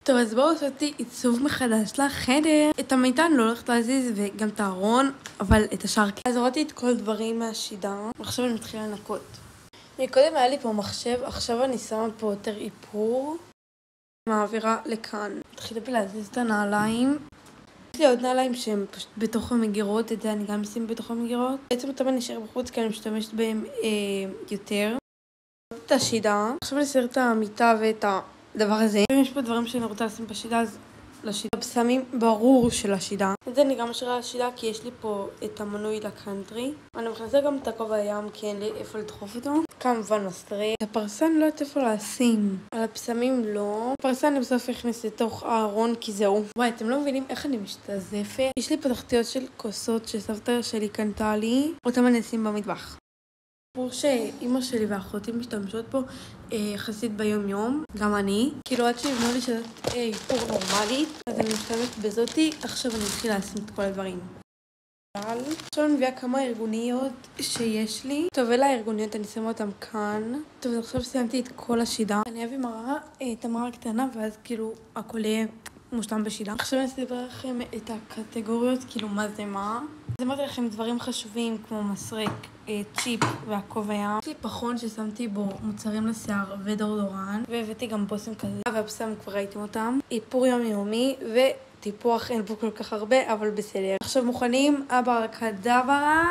טוב, אז בואו עשיתי עיצוב מחדש לחדר. את המיטה אני לא הולכת להזיז וגם את הארון, אבל את השאר. אז הורדתי את כל הדברים מהשידה, ועכשיו אני מתחילה לנקות. קודם היה לי פה מחשב, עכשיו אני שמה פה יותר איפור. מעבירה לכאן. מתחילה בלהזיז את הנעליים. יש לי עוד נעליים שהן פשוט בתוך המגירות, את זה אני גם אשים בתוך המגירות. בעצם אותם אני אשאר בחוץ כי אני משתמשת בהם יותר. את השידה. עכשיו אני אסיר את המיטה ואת הדבר הזה. אם יש פה דברים שאני רוצה לשים בשידה, אז לשידה בשמים ברור של השידה. את זה אני גם משאירה לשידה כי יש לי פה את המנוי לקאנטרי. אני מכניסה גם את הכובע הים כי אין לי איפה לדחוף אותו. כמובן מסתרי. את הפרסן לא יודעת איפה לשים. על הפסמים לא. הפרסן אני בסוף הכניס לתוך הארון כי זהו. וואי, אתם לא מבינים איך אני משתזפת. יש לי פה תחתיות של כוסות שסבתא שלי קנתה לי. אותם אני אשים במטבח. סיפור שאמא שלי ואחותי משתמשות פה יחסית ביום יום, גם אני. כאילו עד שיבנו לי שזאת איפור נורמלית, אז אני משתמשת בזאתי. עכשיו אני מתחילה לשים את כל הדברים. עכשיו אני מביאה כמה ארגוניות שיש לי. טוב, אלה הארגוניות, אני שמה אותם כאן. טוב, אז עכשיו סיימתי את כל השידה. אני אביא מראה, את המראה הקטנה, ואז כאילו הכל יהיה מושלם בשידה. עכשיו אני אספר לכם את הקטגוריות, כאילו מה זה מה. אז אמרתי לכם דברים חשובים כמו מסרק, צ'יפ והכובע ים. יש לי פחון ששמתי בו מוצרים לשיער ודורדורן, והבאתי גם בושם כזה, והבשם כבר ראיתם אותם. איפור יומי וטיפוח, אין פה כל כך הרבה, אבל בסדר. עכשיו מוכנים, אברקדברה.